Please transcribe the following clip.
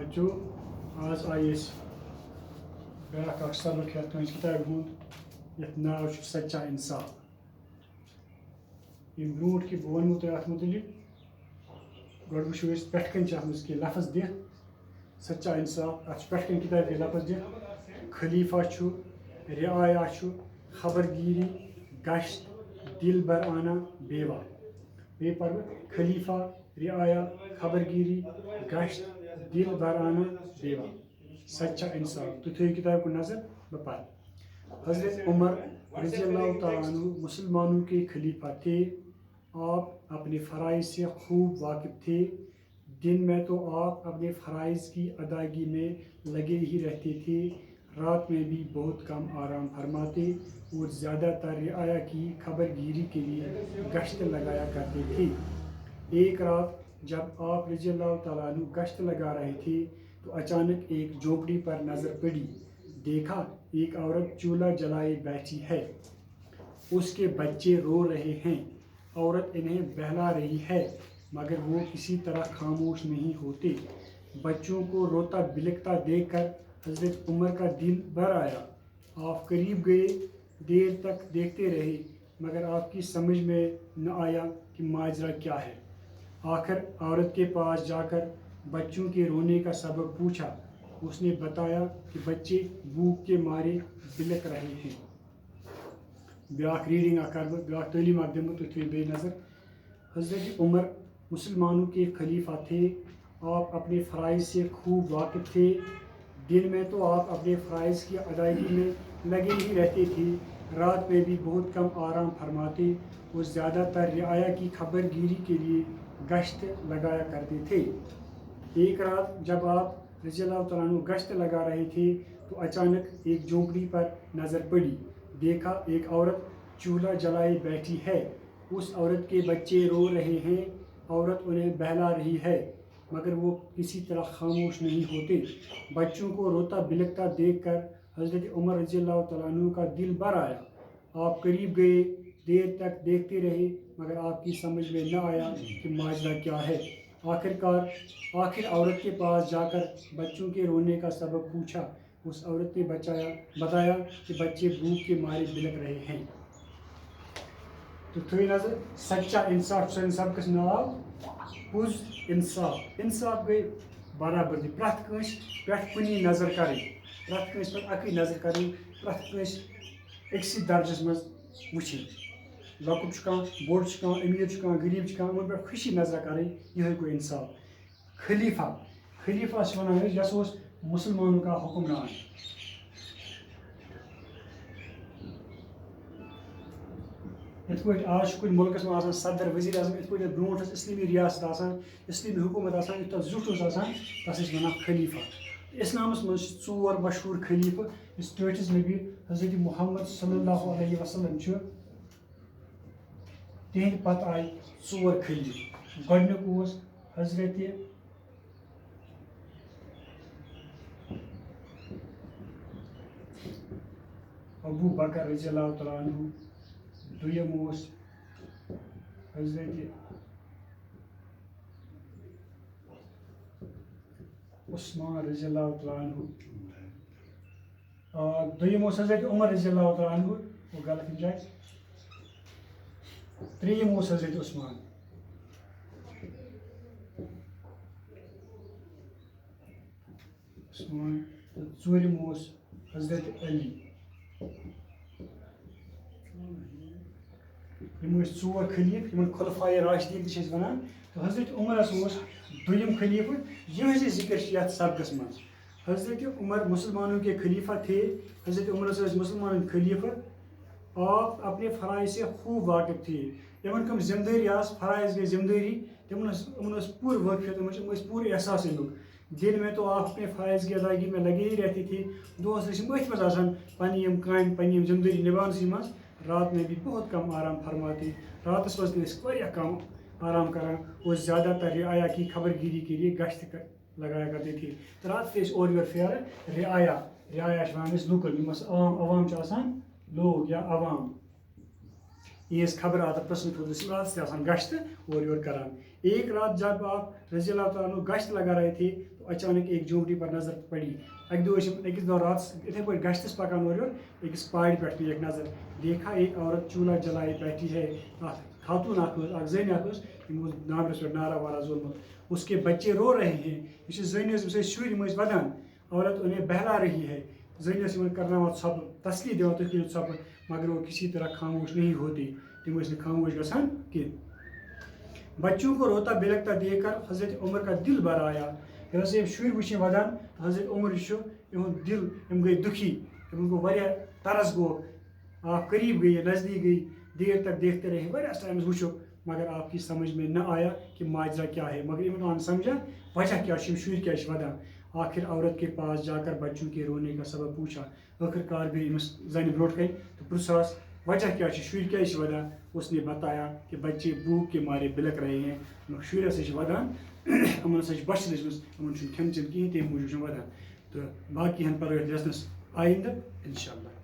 बच्चों आज आइए ब्याक अख सबक हेत किताब हुंद यथ नाव सच्चा इंसाफ यम ब्रोट कि बह वनो तुम अत मुतलिक गो वो पे कह लफ्ज दिख सच्चा इंसाफ अत पे किताब के लफ्ज दिख खलीफा रियाया खबरगिरी गश्त दिल बर आना बेवा बे पर खलीफा रियाया खबरगिरी गश्त दिल बर आना बेवा सच्चा इंसाफ तो थो किताब को नजर बपार हजरत उमर रज़ी अल्लाह तआला अन्हु मुसलमानों के खलीफा थे। आप अपने फ़राइज़ से खूब वाकिफ़ थे। दिन में तो आप अपने फ़राइज़ की अदायगी में लगे ही रहते थे, रात में भी बहुत कम आराम फरमाते और ज़्यादातर रियाया की खबरगिरी के लिए गश्त लगाया करते थे। एक रात जब आप रज़ी अल्लाह तआला अन्हु गश्त लगा रहे थे तो अचानक एक झोपड़ी पर नज़र पड़ी। देखा एक औरत चूल्हा जलाए बैठी है, उसके बच्चे रो रहे हैं। औरत इन्हें बहला रही है मगर वो किसी तरह खामोश नहीं होते। बच्चों को रोता बिलखता देखकर हज़रत उमर का दिल भर आया। आप करीब गए, देर तक देखते रहे मगर आपकी समझ में न आया कि माजरा क्या है। आखिर औरत के पास जाकर बच्चों के रोने का सबब पूछा। उसने बताया कि बच्चे भूख के मारे बिलख रहे हैं। ब्याक रीडिंग ब्याक तालीम दिमो तो बे नज़र हज़रत उमर मुसलमानों के खलीफा थे। आप अपने फ़राइज़ से खूब वाकिफ़ थे। दिन में तो आप अपने फ़राइज़ की अदायगी में लगे ही रहते थे, रात में भी बहुत कम आराम फरमाते और ज़्यादातर रियाया की खबरगिरी के लिए गश्त लगाया करते थे। एक रात जब आप रज़ी अल्लाह तआला अन्हु गश्त लगा रहे थे तो अचानक एक झोंपड़ी पर नज़र पड़ी। देखा एक औरत चूल्हा जलाए बैठी है, उस औरत के बच्चे रो रहे हैं। औरत उन्हें बहला रही है मगर वो किसी तरह खामोश नहीं होते। बच्चों को रोता बिलखता देखकर हज़रत उमर रज़ी अल्लाह तआला अन्हु का दिल भर आया। आप करीब गए, देर तक देखते रहे मगर आपकी समझ में न आया कि माजरा क्या है। आखिर औरत के पास जाकर बच्चों के रोने का सबब पूछा। उस औरत ने बताया कि बच्चे भूख के मारे बिलख रहे हैं। तो थोड़ी नजर सच्चा इंसाफ सबकस नाव पुज इंसाफ। इंसाफ गई बराबरी प्रत कंस पे कुनी नजर करें, प्रत कंस पे अक नजर करें, प्रत कंस अक्सी दर्जस मज वुचिन। लकुट बोड़ अमीर गरीब उन पे खुशी नजर करें, यह गो इंसाफ। खलीफा वन यस मुसलमानों का हुक्मरान। इत पे आज कुछ मुल्कस में सदर वजीर आजम इत पे ब्रोट इस्लामी रियासत इस्लामी हुकूमत युत जुट तस वन खलीफा। इस्लामस मज चोर मशहूर खलीफ इस टोटिस नबी हज़रत मुहम्मद सल्लल्लाहु अलैहि वसल्लम तिहद पत आय चोर खलीफ। गोडनुक हज़रत अबू बकर रज़ी अल्लाह तआला अन्हु, दुयम हज़रत उस्मान रज़ी अल्लाह तआला अन्हु, दुयम हज़रत उमर रज़ी अल्लाह तआला अन्हु, वो गलत जाए। त्रीम हज़रत उस्मान, चूरम हज़रत अली। चोर खलीफ इन खुलफाए राशिदीन वन। तो हज़रत उमरस दुयम खलीफ यह जिक्र सबकस मज। हज़रत उमर मुसलमानों के खलीफा थे। हज़रत उमरस मुसलमानों के खलीफा। आप अपने फ़राइज़ से खूब वाकिफ़ थे। इन कम जिम्मेदारी फ़राइज़ गई जिम्मेदारी तमन पूरी वाकिफ़ियत पूरे एहसास अमुक। दिन में तो आप अपने फ़राइज़ की अदायगी में लगे ही रहते थे, दोस्त अथ मज काम पन्नी जिम्मेदारी निभानसी मज। रात में भी बहुत कम आराम फरमाते, रातस मज कम आराम करान और ज़्यादातर रियाया की खबरगिरी के लिए गश्त लगाया करते थे। तो रात से और फेर रियाया वन लुकन आवाम लोग या आवाम। इस खबर आता प्रश्न रात से गश्त और योर करान। एक रात जब आप रज़ी अल्लाह तआला अन्हु गश्त लगा रहे थे तो अचानक एक झोंपड़ी पर नजर पड़ी। अकिस दो रात इथे पे गश्त पकान और अकिस पहाड़ पे एक नजर देखा एक औरत चूल्हा जलाए बैठी है। खातून जन नाबरस पे नारा वारा जोलमुत, उसके बच्चे रो रहे हैं। जन शुर वदान, औरत उन्हें बहला रही है। जन करना सब तसली दिवान तुम करो सब, मगर वो किसी तरह खामोश नहीं होती, तुम खामोश गसान कि। बच्चों को रोता बिलकता देखकर हजरत उमर का दिल भर आया। जब शुर वो वदान तो हजरत उमर दिल गई दुखी, उनको वारिया तरस गो, आप करीब गई नज़दीक गई, देर तक देखते रहे वारिया टाइम वो, मगर आपकी समझ में न आया कि माजरा क्या है। मगर इमरान समझा वजह क्या शुर क्या वदान। आखिर औरत के पास जाकर बच्चों के रोने का सबब पूछा। आखिरकार गई जन ब्रोट कन तो पुरसास वजह क्या शुर क्या वदान। उसने बताया कि बच्चे भूख के मारे बिलक रहे हैं, शुर वदान अमन बश लजम अमन खेन चेन कहें तम मूजूब वदान। तो बाकी पर लेसनस आइंद इंशाअल्लाह।